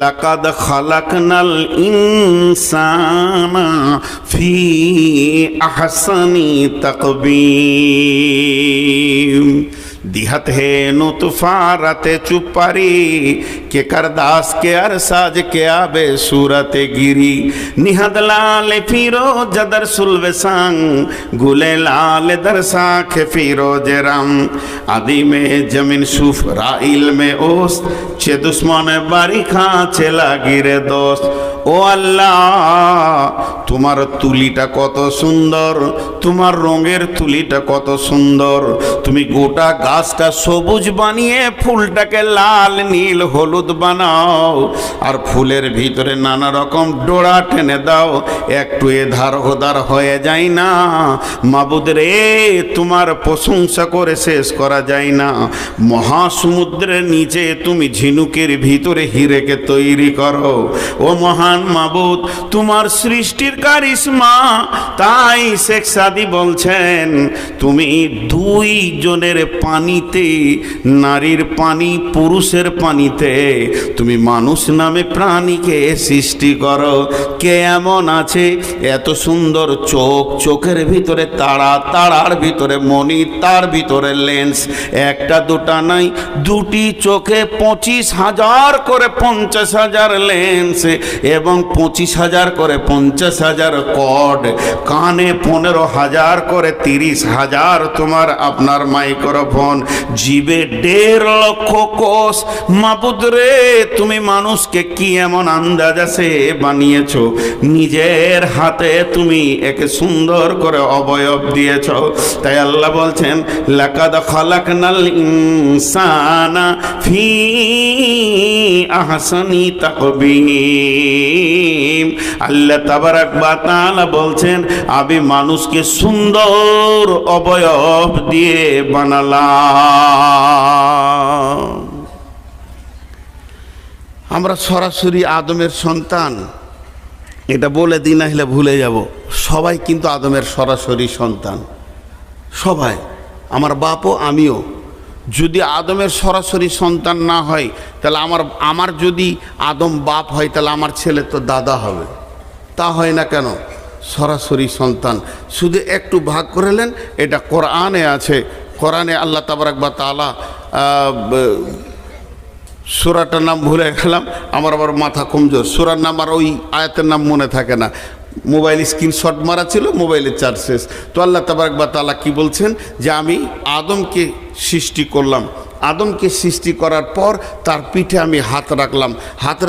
লাকাদ খালাকনাল ইনসানা ফি আহসানি তাকবীম। दिहत है नुतफा रते चुपारी के करदास के अरसाज के आबे सूरत गिरी निहद लाल फिरो जदर सुलवे संग गुले लाल दरसा के फिरोज रम आदि में जमीन सुफ राइल में ओस चे दुश्मन बारी खा चला गिरे दोस्त ও আল্লাহ তোমার তুলিটা কত সুন্দর, তোমার রঙের তুলিটা কত সুন্দর। তুমি গোটা গাছটা সবুজ বানিয়ে ফুলটাকে লাল নীল হলুদ বানাও, আর ফুলের ভিতরে নানা রকম ডোরা টেনে দাও, একটু এধার ওধার হয়ে যায় না। মাবুদ রে, তোমার প্রশংসা করে শেষ করা যায় না। মহাসমুদ্রের নিচে তুমি ঝিনুকের ভিতরে হিরেকে তৈরি করো। ও মহান মাবুদ, তোমার সৃষ্টির কারিশমা। তাই শেখ সাদি বলছেন, তুমি দুই জনের পানিতে, নারীর পানি পুরুষের পানিতে তুমি মানুষ নামে প্রাণীকে সৃষ্টি করো। কে এমন আছে এত সুন্দর চোখ, চোখের ভিতরে তারা, তারার ভিতরে মণি, তার ভিতরে লেন্স, একটা দুটা নাই, দুটি চোখে 25,000 করে 50,000 লেন্স এবং 25,000 করে 50,000 কর্ড, কানে 15,000 করে 30,000 তোমার আপনার মাইক্রোফোন, জিবে 1.5 লক্ষ কোষ। মাবুদ রে, তুমি মানুষকে কি এমন আন্দাজ আছে বানিয়েছো, নিজের হাতে তুমি একে সুন্দর করে অবয়ব দিয়েছ। তাই আল্লাহ বলছেন, লাকাদ খালাকনাল ইনসানা ফি আহসানি তাকবীম। আল্লাহ তাবারাক ওয়া তাআলা বলছেন, আমি মানুষকে সুন্দর অবয়ব দিয়ে বানালাম। আমরা সরাসরি আদমের সন্তান, এটা বলে দিন না হলে ভুলে যাব। সবাই কিন্তু আদমের সরাসরি সন্তান, সবাই, আমার বাপও আমিও। যদি আদমের সরাসরি সন্তান না হয়, তাহলে আমার যদি আদম বাপ হয়, তাহলে আমার ছেলে তো দাদা হবে। তা হয় না কেন? সরাসরি সন্তান। শুধু একটু ভাগ করেলেন, এটা কোরআনে আছে। কোরআনে আল্লাহ তাবারাক ওয়া তাআলা, সূরাটার নাম ভুলে গেলাম, আমার আবার মাথা কমজোর, সূরার নাম আর ওই আয়াতের নাম মনে থাকে না। মোবাইল স্ক্রিনশট মারা ছিল, মোবাইলের চার্জ শেষ। তো আল্লাহ তাবারাক ওয়া তাআলা কি বলছেন, যে আমি আদমকে সৃষ্টি করলাম। আদমকে সৃষ্টি করার পর তার পিঠে আমি হাত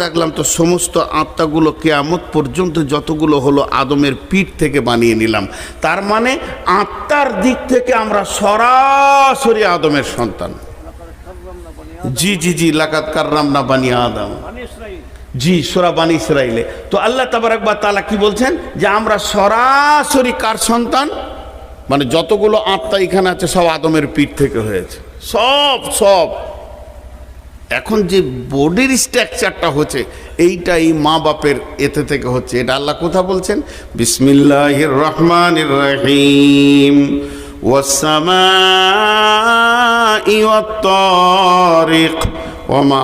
রাখলাম, তো সমস্ত আত্মাগুলো কিয়ামত পর্যন্ত যতগুলো হলো আদমের পিঠ থেকে বানিয়ে নিলাম। তার মানে আত্মার দিক থেকে আমরা সরাসরি আদমের সন্তান। জি জি জি, লাকাদ কাররামনা বানি আদম, জি, সূরা বানি ইসরাইলে। তো আল্লাহ তাবারাক ওয়া তাআলা কি বলছেন, যে আমরা সরাসরি কার সন্তান, মানে যতগুলো আত্মা এখানে আছে সব আদমের পিঠ থেকে হয়েছে, সব। এখন যে বডির স্ট্রাকচারটা হচ্ছে, এইটা এই মা বাপের এতে থেকে হচ্ছে। এটা আল্লাহ কোথা বলছেন, বিসমিল্লাহির রহমানির রহিম, ওয়াস-সামাই ওয়াত-তারিক ওয়ামা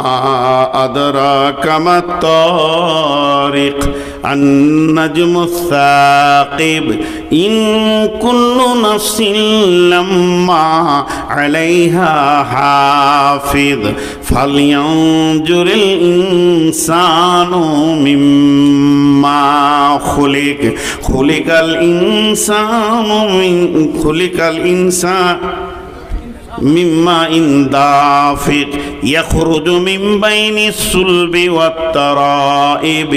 আদরাকা মাত-তারিক আন-নাজমুস সাকিব ইন কুল্লু নাফসিন লাম্মা আলাইহা হাফিজ ফালইয়ানজুরিল ইনসানু মিম্মা খুলিকাল ইনসান মিম্মা ইন দাফিক ইয়াখরুজু মিন বাইনিস সুলবি ওয়াত তারাইব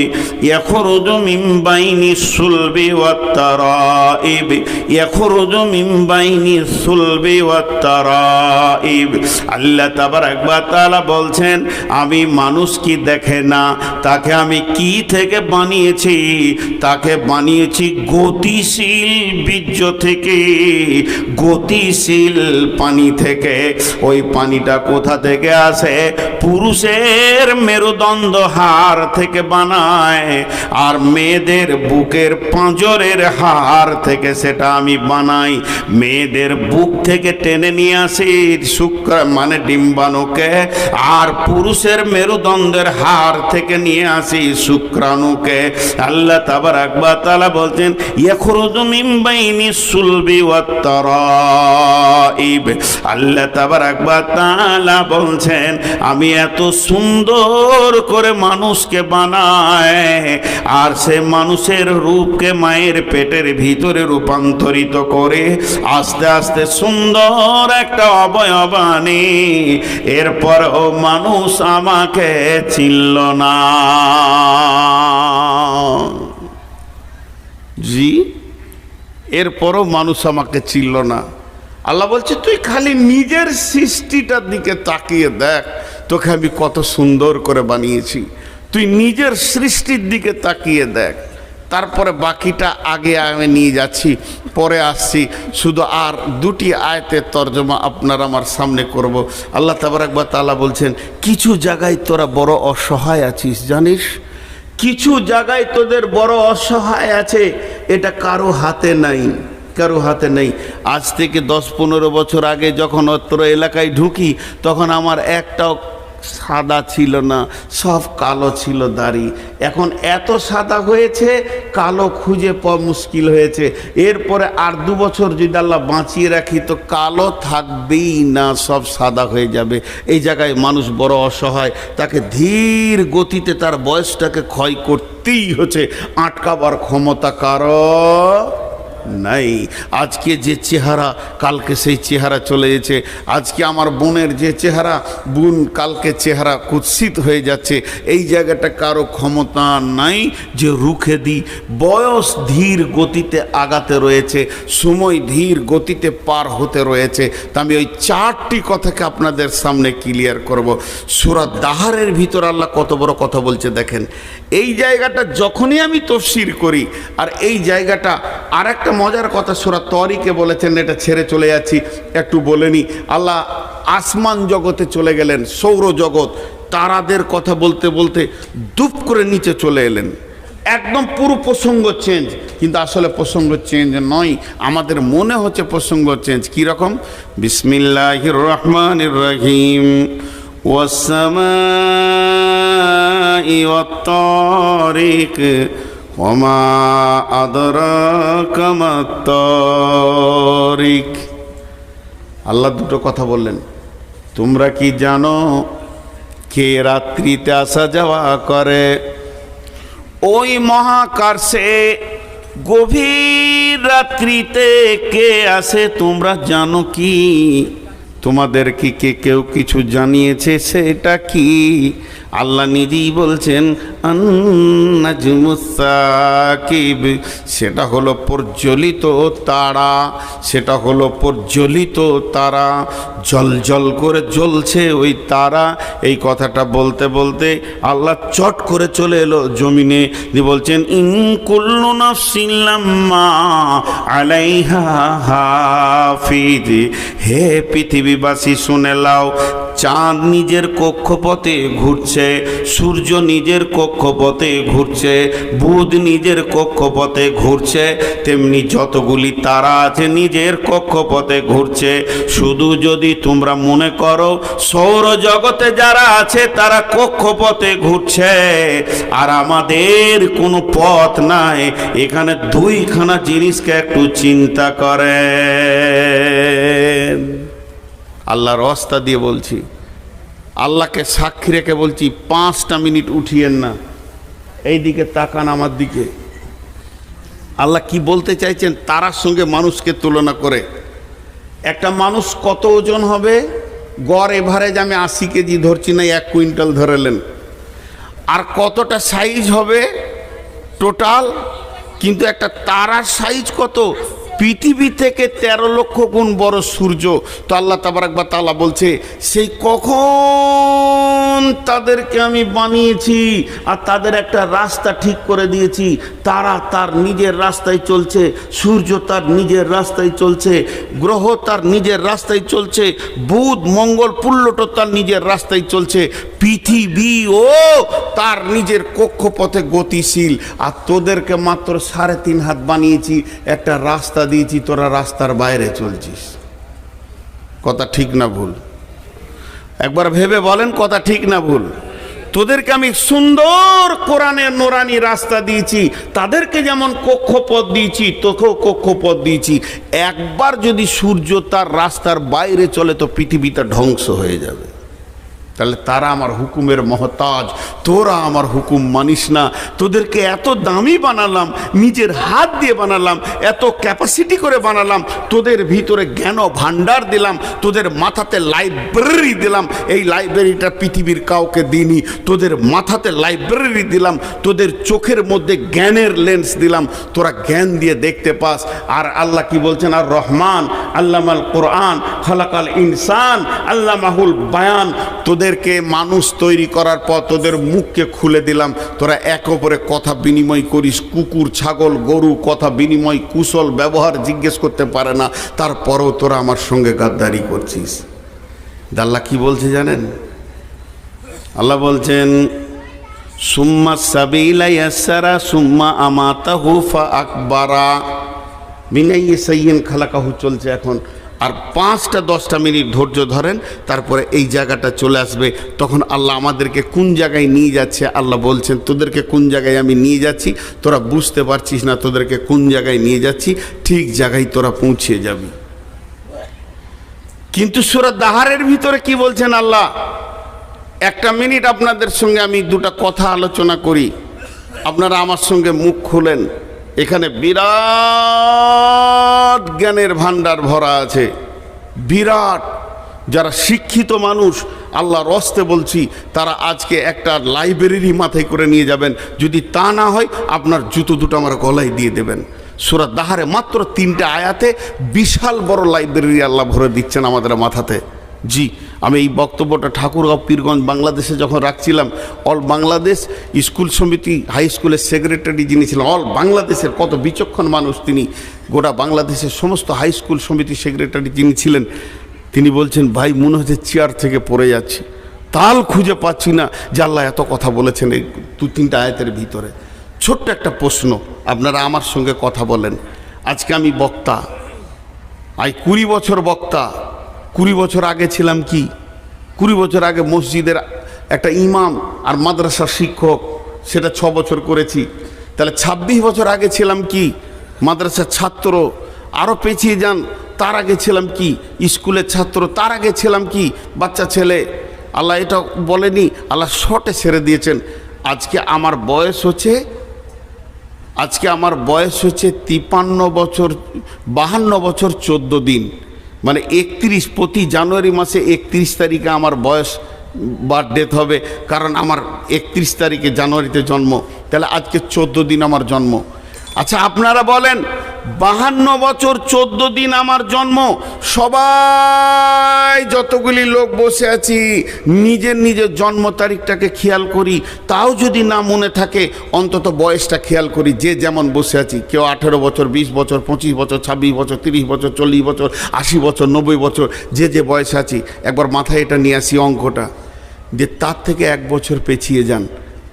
ইয়াখরুজু মিন বাইনিস সুলবি ওয়াত তারাইব ইয়াখরুজু মিন বাইনিস সুলবি ওয়াত তারাইব। আল্লাহ তাবারাক ওয়া তাআলা বলছেন, আমি মানুষ কি দেখে না, তাকে আমি কি থেকে বানিয়েছি, তাকে বানিয়েছি গতিশীল বীর্য থেকে, গতিশীল পানি থেকে। ওই পানিটা কোথা থেকে আছে পুরুষের মেরুদণ্ড হাড় থেকে বানায়, আর মেয়েদের বুকের পাঁজরের হাড় থেকে সেটা আমি বানাই। মেয়েদের বুক থেকে টেনে নিয়ে আসি শুক্র মানে ডিম্বাণুকে, আর পুরুষের মেরুদণ্ডের হাড় থেকে নিয়ে আসি শুক্রাণুকে। আল্লাহ তাবারাক ওয়া তাআলা বলছেন ইয়াখরুজু মিন বাইনি সুলবি ওয়াত তারাইব। আল্লাহ তাবারাক ওয়া তাআলা বলছেন আমি এত সুন্দর করে মানুষকে বানাই, আর সে মানুষের রূপকে মায়ের পেটের ভিতরে রূপান্তরিত করে আস্তে আস্তে সুন্দর একটা অবয়ব আনি। এরপরও মানুষ আমাকে চিনল না। জি, এরপরও মানুষ আমাকে চিনল না। আল্লাহ বলছে তুই খালি নিজের সৃষ্টিটার দিকে তাকিয়ে দেখ, তোকে আমি কত সুন্দর করে বানিয়েছি। তুই নিজের সৃষ্টির দিকে তাকিয়ে দেখ, তারপরে বাকিটা আগে আমি নিয়ে যাচ্ছি, পরে আসছি। শুধু আর দুটি আয়াতের তর্জমা আপনার আমার সামনে করব। আল্লাহ তাবারাক ওয়া তাআলা বলছেন কিছু জায়গায় তোরা বড় অসহায় আছিস জানিস, কিছু জায়গায় তোদের বড় অসহায় আছে, এটা কারো হাতে নাই, কারো হাতে নেই। আজ থেকে 10-15 বছর আগে যখন অত্র এলাকায় ঢুকি তখন আমার একটাও সাদা ছিল না, সব কালো ছিল দাড়ি। এখন এত সাদা হয়েছে কালো খুঁজে পাওয়া মুশকিল হয়েছে। এরপরে আর 2 বছর যদি আল্লাহ বাঁচিয়ে রাখি তো কালো থাকবেই না, সব সাদা হয়ে যাবে। এই জায়গায় মানুষ বড় অসহায়, তাকে ধীর গতিতে তার বয়সটাকে ক্ষয় করতেই হচ্ছে, আটকাবার ক্ষমতা কারো নাই। আজকে যে চেহারা কালকে সেই চেহারা চলে গেছে। আজকে আমার বোনের যে চেহারা, বোন কালকে চেহারা কুৎসিত হয়ে যাচ্ছে। এই জায়গাটা কারো ক্ষমতা নাই যে রুখে দিই। বয়স ধীর গতিতে আগাতে রয়েছে, সময় ধীর গতিতে পার হতে রয়েছে। তা আমি ওই 4টি কথাকে আপনাদের সামনে ক্লিয়ার করব। সূরা দাহারের ভিতর আল্লাহ কত বড় কথা বলছে দেখেন। এই জায়গাটা যখনই আমি তাফসীর করি, আর এই জায়গাটা আর একটা মজার কথা সূরা তরিকে বলেছেন, এটা ছেড়ে চলে যাচ্ছি একটু বলে নি। আল্লাহ আসমান জগতে চলে গেলেন, সৌরজগৎ, তারাদের কথা বলতে বলতে দুপ করে নিচে চলে এলেন। একদম পুরো প্রসঙ্গ চেঞ্জ, কিন্তু আসলে প্রসঙ্গ চেঞ্জ নয়, আমাদের মনে হচ্ছে প্রসঙ্গ চেঞ্জ। কীরকম? বিসমিল্লাহির রহমানির রহিম ওয়াস-সামাই ওয়াত-তারিক ওমা আদরাকা মাত-তারিক। আল্লাহ দুটো কথা বললেন, তোমরা কি জানো কে রাত্রিতে আসা যাওয়া করে? ওই মহাকাশে গভীর রাত্রিতে কে আসে তোমরা জানো কি? তোমাদের কি কেউ কিছু জানিয়েছে? সেটা কি? আল্লাহ নিজেই বলছেন আন-নাজমুস সাকিব, সেটা হলো প্রজ্বলিত তারা, সেটা হলো প্রজ্বলিত তারা, জল করে জ্বলছে ওই তারা। এই কথাটা বলতে বলতে আল্লাহ চট করে চলে এলো জমিনে, দিয়ে বলছেন ইন কুল্লু নাফসিন লাম্মা আলাইহা হাফিজ। হে পৃথিবীবাসী শুনে লাও, চাঁদ নিজের কক্ষপথে ঘুরছে, সূর্য নিজের কক্ষপথে ঘুরছে, বুধ নিজের কক্ষপথে ঘুরছে, তেমনি যতগুলি তারা আছে নিজের কক্ষপথে ঘুরছে। শুধু যদি তোমরা মনে করো সৌরজগতে যারা আছে তারা কক্ষপথে ঘুরছে আর আমাদের কোনো পথ নাই, এখানে দুইখানা জিনিসকে একটু চিন্তা করেন। আল্লাহর রাস্তা দিয়ে বলছি, আল্লাহকে সাক্ষী রেখে বলছি, 5টা মিনিট উঠিয়েন না, এই দিকে তাকান আমার দিকে। আল্লাহ কি বলতে চাইছেন তারার সঙ্গে মানুষকে তুলনা করে? একটা মানুষ কত ওজন হবে? গড় এভারেজ আমি 80 কেজি ধরছি না, 1 কুইন্টাল ধরেলেন। আর কতটা সাইজ হবে টোটাল? কিন্তু একটা তারার সাইজ কত? পৃথিবী থেকে 13 লক্ষ গুণ বড় সূর্য। তো আল্লাহ তাবারাক ওয়া তাআলা বলছে সেই কখন তাদেরকে আমি বানিয়েছি আর তাদের একটা রাস্তা ঠিক করে দিয়েছি। তারা তার নিজের রাস্তায় চলছে, সূর্য তার নিজের রাস্তায় চলছে, গ্রহ তার নিজের রাস্তায় চলছে, বুধ মঙ্গল প্লুটো তার নিজের রাস্তায় চলছে, পৃথিবীও তার নিজের কক্ষপথে গতিশীল। আর তোদেরকে মাত্র 3.5 হাত বানিয়েছি, একটা রাস্তা দিয়েছি, তোরা রাস্তার বাইরে চলছিস। কথা ঠিক না ভুল? একবার ভেবে বলেন কথা ঠিক না ভুল? তোদেরকে আমি সুন্দর কোরআনের নোরানি রাস্তা দিয়েছি, তাদেরকে যেমন কক্ষপথ দিয়েছি তোকেও কক্ষপথ দিয়েছি। একবার যদি সূর্য তার রাস্তার বাইরে চলে তো পৃথিবীটা ধ্বংস হয়ে যাবে। তাহলে তারা আমার হুকুমের মহতাজ, তোরা আমার হুকুম মানিস না। তোদেরকে এত দামি বানালাম, নিজের হাত দিয়ে বানালাম, এত ক্যাপাসিটি করে বানালাম, তোদের ভিতরে জ্ঞান ভাণ্ডার দিলাম, তোদের মাথাতে লাইব্রেরি দিলাম। এই লাইব্রেরিটা পৃথিবীর কাউকে দিইনি। তোদের মাথাতে লাইব্রেরি দিলাম, তোদের চোখের মধ্যে জ্ঞানের লেন্স দিলাম, তোরা জ্ঞান দিয়ে দেখতে পাস। আর আল্লাহ কি বলছেন? আর রহমান আল্লামাল কোরআন খালাকাল ইনসান আল্লামাহুল বায়ান। তোদেরকে মানুষ তৈরি করার পর তোদের মুখকে খুলে দিলাম, তোরা একে অপরে কথা বিনিময় করিস। কুকুর ছাগল গরু কথা বিনিময় কুশল ব্যবহার জিজ্ঞেস করতে পারে না, তারপরেও তোরা আমার সঙ্গে গাদ্দারি করছিস। আল্লাহ কি বলছে জানেন? আল্লাহ বলছেন সুম্মা সাবিলা ইয়াসসারা সুম্মা আমাতাহু ফাআকবারা মিনাইয়ি সাইয়্যিন খালাকাহু চলছে এখন। আর 5-10 মিনিট ধৈর্য ধরেন, তারপরে এই জায়গাটা চলে আসবে। তখন আল্লাহ আমাদেরকে কোন জায়গায় নিয়ে যাচ্ছে আল্লাহ বলছেন, তোদেরকে কোন জায়গায় আমি নিয়ে যাচ্ছি তোরা বুঝতে পারছিস না, তোদেরকে কোন জায়গায় নিয়ে যাচ্ছি ঠিক জায়গায় তোরা পৌঁছে যাবি। কিন্তু সূরা দাহারের ভিতরে কি বলছেন আল্লাহ? 1 মিনিট আপনাদের সঙ্গে আমি 2টা কথা আলোচনা করি, আপনারা আমার সঙ্গে মুখ খুলেন। এখানে বিরাট জ্ঞানের ভান্ডার ভরা আছে, বিরাট। যারা শিক্ষিত মানুষ আল্লাহর হস্তে বলছি, তারা আজকে একটা লাইব্রেরি মাথায় করে নিয়ে যাবেন। যদি তা না হয় আপনার জুতো দুটো আমার গলায় দিয়ে দেবেন। সূরা দাহারে মাত্র 3টে আয়াতে বিশাল বড় লাইব্রেরি আল্লাহ ভরে দিচ্ছেন আমাদের মাথাতে। জি, আমি এই বক্তব্যটা ঠাকুরগাঁও পীরগঞ্জ বাংলাদেশে যখন রাখছিলাম, অল বাংলাদেশ স্কুল সমিতি হাই স্কুলের সেক্রেটারি যিনি ছিলেন, অল বাংলাদেশের কত বিচক্ষণ মানুষ তিনি, গোটা বাংলাদেশের সমস্ত হাই স্কুল সমিতি সেক্রেটারি যিনি ছিলেন, তিনি বলছেন ভাই মনে হচ্ছে চেয়ার থেকে পড়ে যাচ্ছি, তাল খুঁজে পাচ্ছি না যে আল্লাহ এত কথা বলেছেন এই 2-3টা আয়াতের ভিতরে। ছোট্ট একটা প্রশ্ন, আপনারা আমার সঙ্গে কথা বলেন। আজকে আমি বক্তা, 20 বছর বক্তা। 20 বছর আগে ছিলাম কি? 20 বছর আগে মসজিদের একটা ইমাম আর মাদ্রাসার শিক্ষক, সেটা 6 বছর করেছি। তাহলে 26 বছর আগে ছিলাম কি? মাদ্রাসার ছাত্র। আরও পেছিয়ে যান, তার আগে ছিলাম কি? স্কুলের ছাত্র। তার আগে ছিলাম কি? বাচ্চা ছেলে। আল্লাহ এটা বলেনি, আল্লাহ শর্টে ছেড়ে দিয়েছেন। আজকে আমার বয়স হচ্ছে 53 বছর 52 বছর 14 দিন, মানে 31 প্রতি জানুয়ারি মাসে 31 তারিখে আমার বয়স বার্থডেথ হবে, কারণ আমার 31 তারিখে জানুয়ারিতে জন্ম। তাহলে আজকে 14 দিন আমার জন্ম। আচ্ছা আপনারা বলেন, 52 বছর 14 দিন আমার জন্ম, সবাই যতগুলি লোক বসে আছি নিজের নিজের জন্ম তারিখটাকে খেয়াল করি, তাও যদি না মনে থাকে অন্তত বয়সটা খেয়াল করি। যে যেমন বসে আছি, কেউ 18 বছর 20 বছর 25 বছর 26 বছর 30 বছর 40 বছর 80 বছর 90 বছর, যে যে বয়সে আছি একবার মাথায় এটা নিয়ে আসি অঙ্কটা, যে তার থেকে 1 বছর পেছিয়ে যান।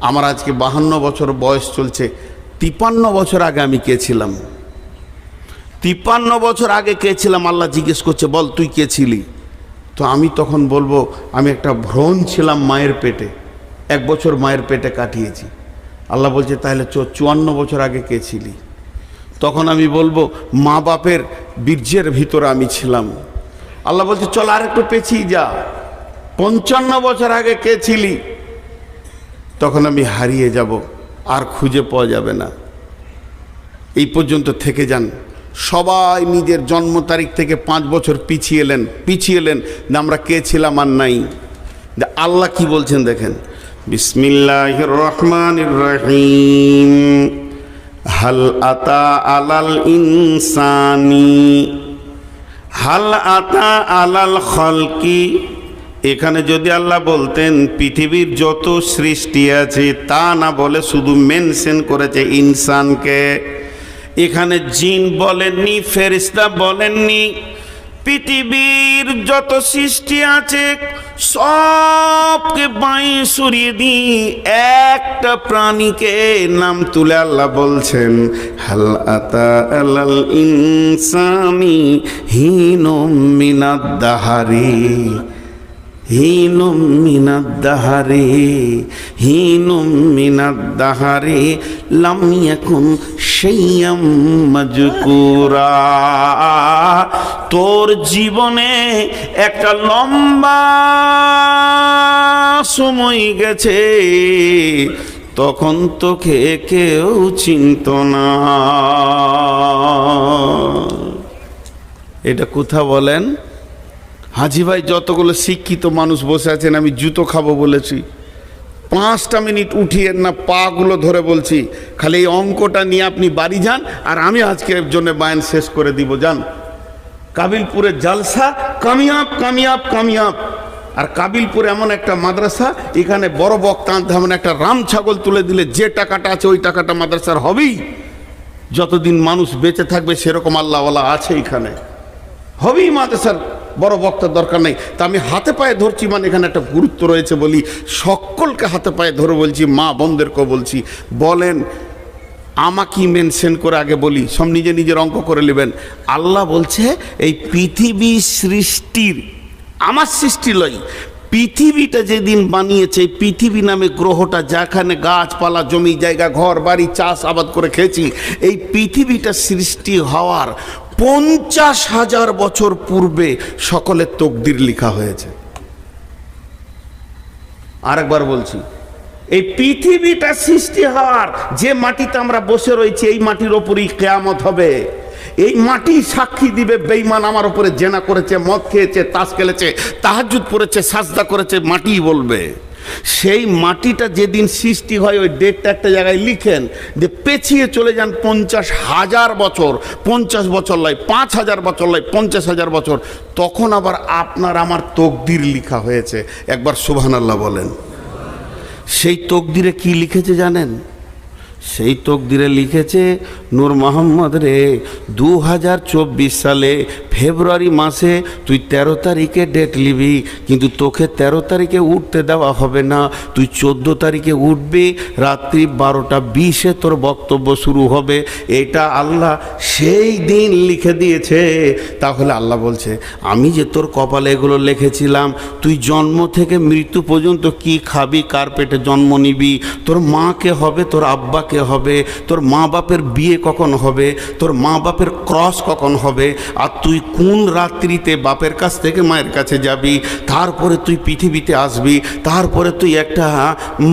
আমার আজকে 52 বছর বয়স চলছে। 53 বছর আগে আমি কে ছিলাম? 53 বছর আগে কে ছিলাম? আল্লাহ জিজ্ঞেস করছে, বল তুই কে ছিলি? তো আমি তখন বলবো আমি একটা ভ্রণ ছিলাম মায়ের পেটে, 1 বছর মায়ের পেটে কাটিয়েছি। আল্লাহ বলছে তাহলে 54 বছর আগে কে ছিলি? তখন আমি বলবো মা বাপের বীর্যের ভিতরে আমি ছিলাম। আল্লাহ বলছে চল আর একটু পেছিয়ে যা, 55 বছর আগে কে ছিলি? তখন আমি হারিয়ে যাব, আর খুঁজে পাওয়া যাবে না। এই পর্যন্ত থেকে যান। সবাই নিজের জন্ম তারিখ থেকে 5 বছর পিছিয়ে এলেন না আমরা কে ছিলাম আর নাই। আল্লাহ কি বলছেন দেখেন, বিসমিল্লাহির রহমানির রহিম, হাল আতা আলাল ইনসানি হাল আতা আলাল খালকি এখানে যদি আল্লাহ বলতেন পৃথিবীর যত সৃষ্টি আছে, তা না বলে শুধু মেনশন করেছে ইনসানকে। এখানে জিন বলেননি, ফেরেশতা বলেননি। পৃথিবীর যত সৃষ্টি আছে সবকে বাঁয়ে সরিয়ে দিয়ে একটা প্রাণীকে নাম তুলে আল্লাহ বলছেন, হাল আতা আলাল ইনসানি হিনুম মিনাদ দাহারি, হিনুম মিনাদ দাহারি, হিনুম মিনাদ দাহারি লাম ইয়াকুন শাইয়াম মাজকুরা। তোর জীবনে একটা লম্বা সময় গেছে, তখন তোকে কেউ চিনত না। এটা কোথা বলেন? হাজি ভাই, যতগুলো শিক্ষিত মানুষ বসে আছেন, আমি জুতো খাবো বলেছি, 5টা মিনিট উঠিয়েন না, পাগুলো ধরে বলছি, খালি এই অঙ্কটা নিয়ে আপনি বাড়ি যান, আর আমি আজকে এর জন্য বায়ান শেষ করে দিব। যান, কাবিলপুরের জালসা কামিয়াব কামিয়াব কামিয়াব। আর কাবিলপুরে এমন একটা মাদ্রাসা, এখানে বড় বক্তা আনতে হবে না, একটা রাম ছাগল তুলে দিলে যে টাকাটা আছে ওই টাকাটা মাদ্রাসার হবেই। যতদিন মানুষ বেঁচে থাকবে সেরকম আল্লাহওয়ালা আছে এখানে, হবেই। মাদ্রাসার বড় বক্তার দরকার নেই। তা আমি হাতে পায়ে ধরছি, মানে এখানে একটা গুরুত্ব রয়েছে বলি সকলকে হাতে পায়ে ধরে বলছি, মা বোনদেরকেও বলছি। বলেন আমাকে মেনশন করে আগে বলি, সব নিজে নিজের অঙ্ক করে নেবেন। আল্লাহ বলছে এই পৃথিবী সৃষ্টির, আমার সৃষ্টি লয়, পৃথিবীটা যেদিন বানিয়েছে, পৃথিবী নামে গ্রহটা, যেখানে গাছপালা, জমি জায়গা, ঘর বাড়ি, চাষ আবাদ করে খেয়েছি, এই পৃথিবীটা সৃষ্টি হওয়ার 50,000 বছর পূর্বে সকলের তকদির লেখা হয়েছে। আরেকবার বলছি, এই পৃথিবীটা সৃষ্টি হওয়ার, যে মাটিতে আমরা বসে রয়েছি, এই মাটির ওপরই কিয়ামত হবে। এই মাটি সাক্ষী দিবে বেঈমান আমার উপরে জেনা করেছে, মদ খেয়েছে, তাস খেলেছে, তাহাজ্জুদ পড়েছে, সাজদা করেছে, মাটিই বলবে। সেই মাটিটা যেদিন সৃষ্টি হয়, ওই ডেটটা একটা জায়গায় লিখেন, যে পেছিয়ে চলে যান 50,000 বছর, 50 বছর নয়, 5,000 বছর নয়, 50,000 বছর, তখন আবার আপনার আমার তকদির লেখা হয়েছে। একবার সুবহানাল্লাহ বলেন। সেই তকদিরে কি লিখেছে জানেন? সেই তকদিরে লিখেছে, নূর মোহাম্মদ রে, 2024 সালে ফেব্রুয়ারি মাসে তুই 13 তারিখে ডেট নিবি, কিন্তু তোকে 13 তারিখে উঠতে দেওয়া হবে না, তুই 14 তারিখে উঠবি, রাত্রি 12:20 তোর বক্তব্য শুরু হবে। এটা আল্লাহ সেই দিন লিখে দিয়েছে। তাহলে আল্লাহ বলছে, আমি যে তোর কপালে এগুলো লিখেছিলাম, তুই জন্ম থেকে মৃত্যু পর্যন্ত কি খাবি, কার পেটে জন্ম নিবি, তোর মাকে হবে, তোর আব্বা কে হবে, তোর মা বাপের বিয়ে কখন হবে, তোর মা বাপের ক্রস কখন হবে, আর তুই কোন রাত্রিতে বাপের কাছ থেকে মায়ের কাছে যাবি, তারপরে তুই পৃথিবীতে আসবি, তারপরে তুই একটা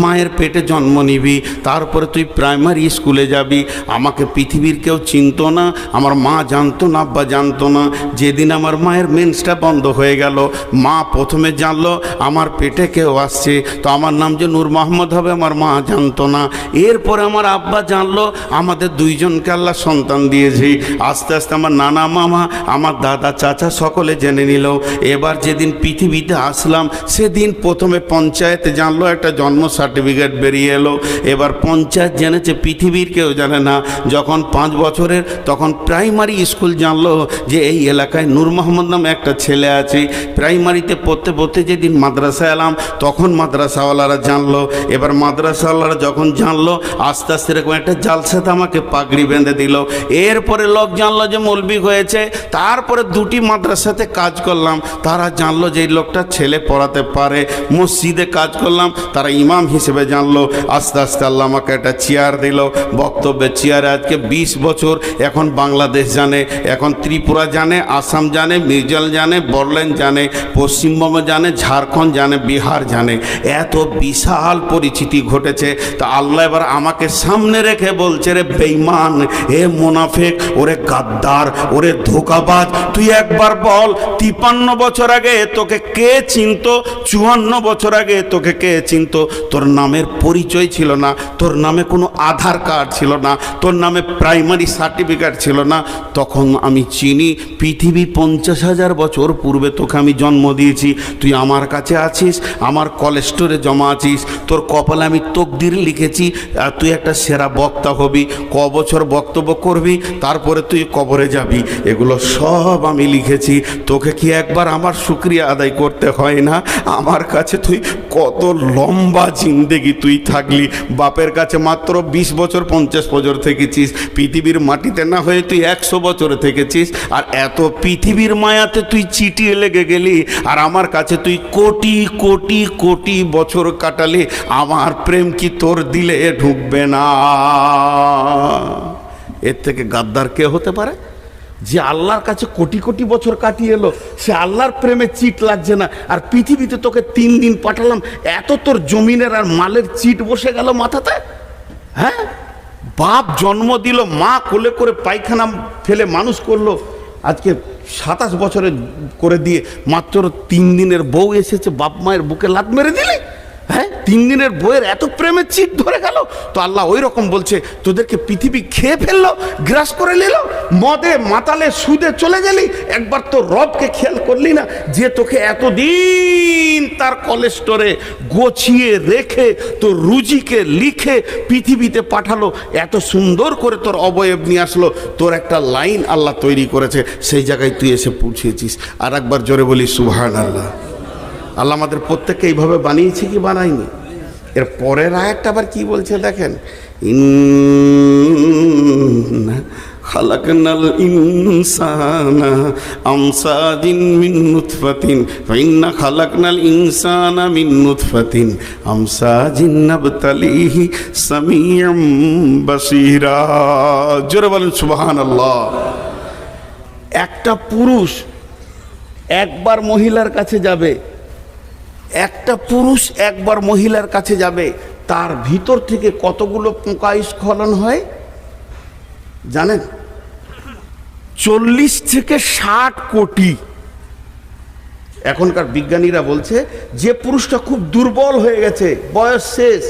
মায়ের পেটে জন্ম নিবি, তারপরে তুই প্রাইমারি স্কুলে যাবি। আমাকে পৃথিবীর কেউ চিনতো না, আমার মা জানতো না, আব্বা জানতো না। যেদিন আমার মায়ের মেন্সটা বন্ধ হয়ে গেল, মা প্রথমে জানলো আমার পেটে কেউ আসছে, তো আমার নাম যে নূর মোহাম্মদ হবে, আমার মা জানতো না। এরপরে আমার আব্বা জানলো আমাদের 2জনকে আল্লাহ সন্তান দিয়েছি। আস্তে আস্তে আমার নানা মামা, আমার দাদা চাচা সকলে জেনে নিল। এবার যেদিন পৃথিবীতে আসলাম, সেদিন প্রথমে পঞ্চায়েতে জানলো, একটা জন্ম সার্টিফিকেট বেরিয়ে এলো। এবার পঞ্চায়েত জেনেছে, পৃথিবীর কেউ জানে না। যখন 5 বছরের, তখন প্রাইমারি স্কুল জানলো যে এই এলাকায় নূর মোহাম্মদ নামে একটা ছেলে আছে। প্রাইমারিতে পড়তে পড়তে যেদিন মাদ্রাসায় এলাম, তখন মাদ্রাসাওয়ালারা জানলো। এবার মাদ্রাসাওয়ালারা যখন জানলো, আস্তে আস্তে এরকম একটা জালসাতে আমাকে পাগড়ি বেঁধে দিল। এরপরে লোক জানলো যে মৌলবি হয়েছে। তারপরে 2টি মাদ্রাসাতে কাজ করলাম, তারা জানলো যে এই লোকটা ছেলে পড়াতে পারে। মসজিদে কাজ করলাম, তারা ইমাম হিসেবে জানলো। আস্তে আস্তে আল্লাহ আমাকে একটা চেয়ার দিল, বক্তব্যের চেয়ারে। আজকে 20 বছর। এখন বাংলাদেশ জানে, এখন ত্রিপুরা জানে, আসাম জানে, মির্জাল জানে, বড়লেন্ড জানে, পশ্চিমবঙ্গ জানে, ঝাড়খণ্ড জানে, বিহার জানে। এত বিশাল পরিচিতি ঘটেছে। তা আল্লাহ এবার আমাকে সামনে রেখে বলছে, রে বেঈমান, এ মুনাফিক, ওরে গাদ্দার, ওরে ধোঁকাবাজ, তুই একবার বল 53 বছর আগে তোকে কে চিনতো? 54 বছর আগে তোকে কে চিনতো? তোর নামের পরিচয় ছিল না, তোর নামে কোনো আধার কার্ড ছিল না, তোর নামে প্রাইমারি সার্টিফিকেট ছিল না। তখন আমি চিনি পৃথিবী 50,000 বছর পূর্বে তোকে আমি জন্ম দিয়েছি। তুই আমার কাছে আছিস, আমার কলেস্টোরে জমা আছিস, তোর কপালে আমি তকদির লিখেছি আর তুই একটা সেরা বক্তা হবি, ক বছর বক্তব্য করবি, তারপরে তুই কবরে যাবি, এগুলো সব আমি লিখেছি। তোকে কি একবার আমার শুকরিয়া আদায় করতে হয় না? আমার কাছে তুই কত লম্বা জিন্দেগি তুই থাকলি, বাপের কাছে মাত্র 20 বছর 50 বছর থেকেছিস, পৃথিবীর মাটিতে না হয়ে তুই 100 বছর থেকেছিস, আর এত পৃথিবীর মায়াতে তুই চিটিয়ে লেগে গেলি, আর আমার কাছে তুই কোটি কোটি কোটি বছর কাটালি। আমার প্রেম কি তোর দিলে ঢুকবে না? এর থেকে গাদ্দার কে হতে পারে? যে আল্লাহর কাছে কোটি কোটি বছর কাটিয়ে এলো, সে আল্লাহর প্রেমে চিট লাগছে না, আর পৃথিবীতে তোকে 3 দিন পাঠালাম, এত তোর জমিনের আর মালের চিট বসে গেল মাথাতে। হ্যাঁ, বাপ জন্ম দিল, মা কোলে করে পায়খানা ফেলে মানুষ করলো, আজকে 27 বছরে করে দিয়ে মাত্র 3 দিনের বউ এসেছে, বাপ মায়ের বুকে লাত মেরে দিলে। হ্যাঁ, 3 দিনের বইয়ের এত প্রেমের চিট ধরে গেল। তো আল্লাহ ওই রকম বলছে, তোদেরকে পৃথিবী খেয়ে ফেললো, গ্রাস করে নিল, মদে মাতালে সুদে চলে গেলি, একবার তো রবকে খেয়াল করলি না, যে তোকে এতদিন তার কলেস্টোরে গোছিয়ে রেখে তোর রুজিকে লিখে পৃথিবীতে পাঠালো, এত সুন্দর করে তোর অবয়ব নিয়ে আসলো, তোর একটা লাইন আল্লাহ তৈরি করেছে, সেই জায়গায় তুই এসে পৌঁছেছিস। আর একবার জোরে বলি সুবহানাল্লাহ। আল্লাহ আমাদের প্রত্যেককে এইভাবে বানিয়েছে কি বানায়নি? এর পরের আয়াতটা আবার কি বলছে দেখেন, ইন্না খালাকনাল ইনসানা আমসাজিন মিন নুতফাতিন ফাইন্না খালাকনাল ইনসানা মিন নুতফাতিন আমসাজিন নাবতালিহি সামিউম বাসীরা। জোরে বলেন সুবহানাল্লাহ। একটা পুরুষ একবার মহিলার কাছে যাবে, একটা পুরুষ একবার মহিলার কাছে যাবে, তার ভিতর থেকে কতগুলো পোকা স্খলন হয় জানেন? 40 থেকে 60 কোটি। এখনকার বিজ্ঞানীরা বলছে যে পুরুষটা খুব দুর্বল হয়ে গেছে, বয়স শেষ,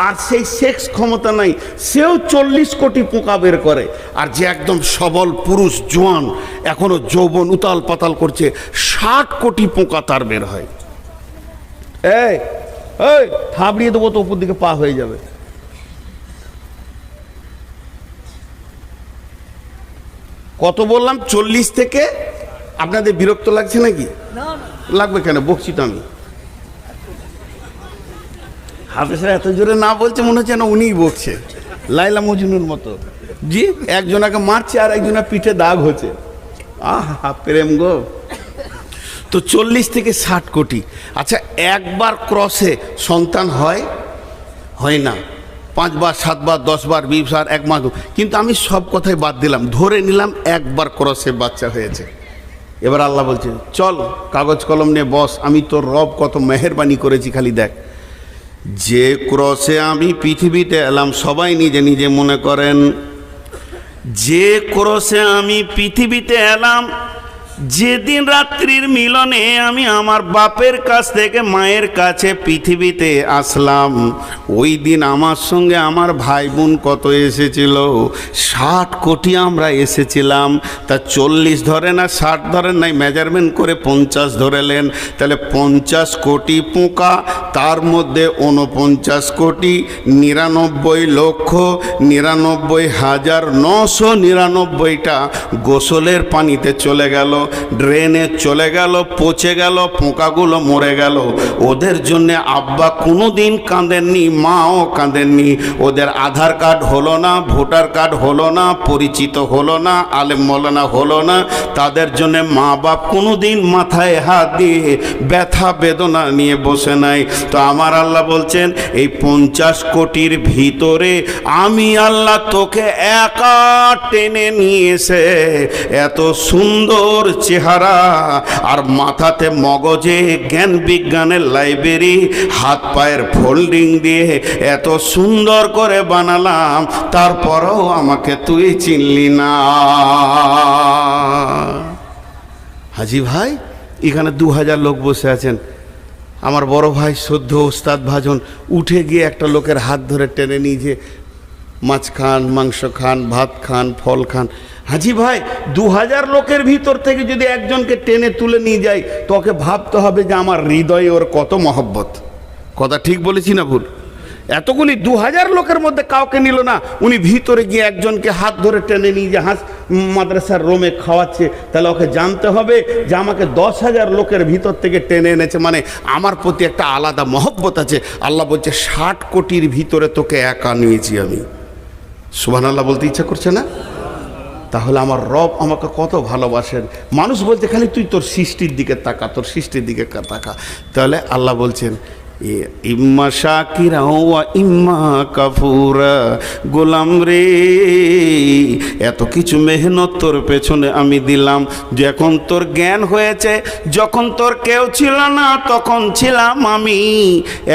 আর সেই সেক্স ক্ষমতা নাই, সেও 40 কোটি পোকা বের করে। আর যে একদম সবল পুরুষ, জোয়ান, এখনো যৌবন উতাল পাতাল করছে, 60 কোটি পোকা তার বের হয়। এই থাবড়িয়ে দেবো তো উপর দিকে পা হয়ে যাবে। কত বললাম? 40 থেকে। আপনাদের বিরক্ত লাগছে নাকি? লাগবে কেন, বকছি তো আমি। হাফেজরা এত জোরে না বলছে, মনে হচ্ছে না উনিই বকছে, লাইলা মজনুর মতো। জি, একজনাকে মারছে আর একজনের পিঠে দাগ হচ্ছে। আহা প্রেম গো। তো 40 থেকে 60 কোটি। আচ্ছা, একবার ক্রসে সন্তান হয়? হয় না। 5 বার 7 বার 10 বার 20 বার 1 মাস। কিন্তু আমি সব কথাই বাদ দিলাম, ধরে নিলাম একবার ক্রসে বাচ্চা হয়েছে। এবার আল্লাহ বলছে, চল কাগজ কলম নিয়ে বস, আমি তোর রব কত মেহেরবানি করেছি খালি দেখ। যে ক্রসে আমি পৃথিবীতে এলাম, সবাই নিজে নিজে মনে করেন, যে ক্রসে আমি পৃথিবীতে এলাম, যেদিন রাত্রির মিলনে আমি আমার বাপের কাছ থেকে মায়ের কাছে পৃথিবীতে আসলাম, ওই দিন আমার সঙ্গে আমার ভাই বোন কত এসেছিল? 60 কোটি আমরা এসেছিলাম। তা 40 ধরে না 60 ধরেন নাই, মেজারমেন্ট করে 50 ধরেলেন। তাহলে 50 কোটি পোকা, তার মধ্যে 49 কোটি 99,99,999টা গোসলের পানিতে চলে গেল, ড্রেনে চলে গেল, পচে গেল, পোকাগুলো মরে গেল। ওদের জন্য আব্বা কোনো দিন কাঁদেননি, মাও কাঁদেননি। ওদের আধার কার্ড হলো না, ভোটার কার্ড হলো না, পরিচিত হলো না, আলেম মৌলানা হলো না। তাদের জন্য মা বাপ কোনো দিন মাথায় হাত দিয়ে ব্যথা বেদনা নিয়ে বসে নাই। তো আমার আল্লাহ বলছেন, এই 50 কোটির ভিতরে আমি আল্লাহ তোকে একা টেনে নিয়ে এসে এত সুন্দর চেহারা, আর মাথাতে মগজে জ্ঞান বিজ্ঞানের লাইব্রেরি, হাত পায়ের ফোল্ডিং দিয়ে এত সুন্দর করে বানালাম, তারপরেও আমাকে তুই চিনলি না। হাজি ভাই, এখানে 2000 লোক বসে আছেন। আমার বড় ভাই সদ্য ওস্তাদ ভাজন উঠে গিয়ে একটা লোকের হাত ধরে টেনে নিয়ে যে মাছ খান, মাংস খান, ভাত খান, ফল খান। হাজি ভাই, 2000 লোকের ভিতর থেকে যদি একজনকে টেনে তুলে নিয়ে যায়, তোকে ভাবতে হবে যে আমার হৃদয়ে ওর কত মহব্বত। কথা ঠিক বলেছি না ভুল? এতগুলি 2000 লোকের মধ্যে কাউকে নিল না, উনি ভিতরে গিয়ে একজনকে হাত ধরে টেনে নিয়ে যে মাদ্রাসার রোমে খাওয়াচ্ছে, তাহলে ওকে জানতে হবে যে আমাকে 10,000 লোকের ভিতর থেকে টেনে এনেছে, মানে আমার প্রতি একটা আলাদা মহব্বত আছে। আল্লাহ বলছে 60 কোটির ভিতরে তোকে একা নিয়েছি আমি। সুবহানাল্লাহ বলতে ইচ্ছা করছে না? তাহলে আমার রব আমাকে কত ভালোবাসেন। মানুষ বলছে খালি তুই তোর সৃষ্টির দিকে তাকা, তোর সৃষ্টির দিকে তাকা। তাহলে আল্লাহ বলছেন ইম্মা শাকিরা ওয়া ইম্মা কাফুরা। গোলাম রে, এত কিছু মেহনত তোর পেছনে আমি দিলাম, যখন তোর জ্ঞান হয়েছে, যখন তোর কেউ ছিল না তখন ছিলাম আমি,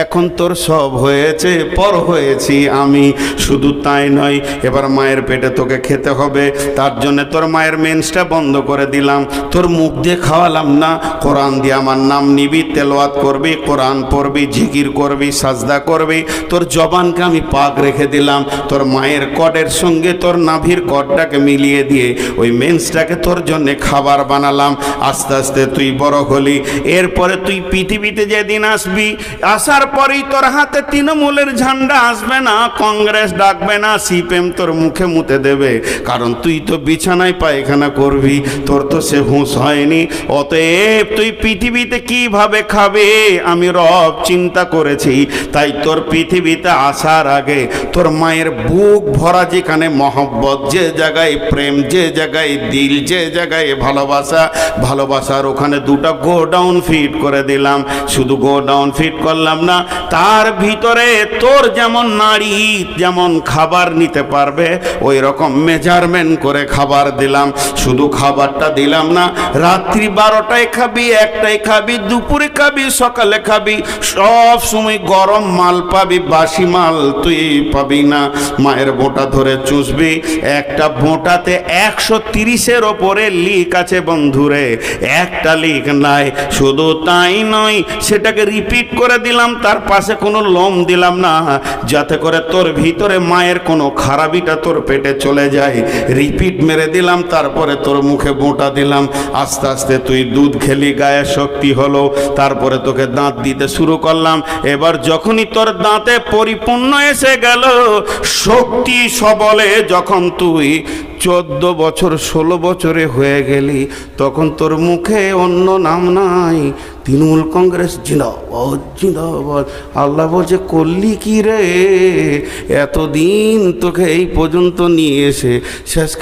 এখন তোর সব হয়েছে, পর হয়েছি আমি। শুধু তাই নয়, এবার মায়ের পেটে তোকে খেতে হবে, তার জন্য তোর মায়ের মেন্সটা বন্ধ করে দিলাম, তোর মুখ দিয়ে খাওয়ালাম না, কোরআন দিয়ে আমার নাম নিবি, তেলাওয়াত করবি, কোরআন পড়বি, জিকির করবি, সাজদা করবি, তোর জবানকে আমি পাক রেখে দিলাম। তোর মায়ের কডের সঙ্গে তোর নাভির কডটাকে মিলিয়ে দিয়ে ওই মেন্সটাকে তোর জন্য খাবার বানালাম। আস্তে আস্তে তুই বড় হলি, এরপরে তুই পৃথিবীতে যেদিন আসবি, আসার পরেই তোর হাতে তৃণমূলের ঝান্ডা আসবে না, কংগ্রেস ডাকবে না, সিপিএম তোর মুখে মুতে দেবে, কারণ তুই তো বিছানায় পায়খানা করবি, তোর তো সে হুঁশ হয়নি। অতএব তুই পৃথিবীতে কিভাবে খাবে আমি রব চিন্তা করেছি। তাই তোর পৃথিবীতে আসার আগে তোর মায়ের বুক ভরা যেখানে মহব্বত, যে জায়গায় প্রেম, যে জায়গায় দিল, যে জায়গায় ভালোবাসা, ভালোবাসার ওখানে 2টা গোডাউন ফিট করে দিলাম। শুধু গোডাউন ফিট করলাম না, তার ভিতরে তোর যেমন নারী যেমন খাবার নিতে পারবে ওই রকম মেজারমেন্ট করে খাবার দিলাম। শুধু খাবারটা দিলাম না, রাত্রি 12টায় খাবি, 1টায় খাবি, দুপুরে খাবি, সকালে খাবি, সব সময় গরম মাল পাবি, বাসি মাল তুই পাবি না। মায়ের বোঁটা ধরে চুষবি, একটা বোঁটাতে 130-এর ওপরে লিক আছে বন্ধুরে, একটা লিক নাই। শুধু তাই নয়, সেটাকে রিপিট করে দিলাম, তার পাশে কোনো লোম দিলাম না, যাতে করে তোর ভিতরে মায়ের কোনো খারাপিটা তোর পেটে চলে যায়। রিপিট মেরে দিলাম, তারপরে তোর মুখে বোঁটা দিলাম। আস্তে আস্তে তুই দুধ খেলি, গায়ে শক্তি হলো, তারপরে তোকে দাঁত দিতে শুরু করলাম। এবার যখনই তোর দাঁতে পরিপূর্ণ এসে গেল, শক্তি সবলে যখন তুই 14 বছর 16 বছরে হয়ে গেলি, তখন তোর মুখে অন্য নাম নাই, তৃণমূল কংগ্রেস জিন্দাবাদ জিন্দাবাদ। আল্লাহ বলছে করলি কি রে, এতদিন তোকে এই পর্যন্ত নিয়ে এসে শেষ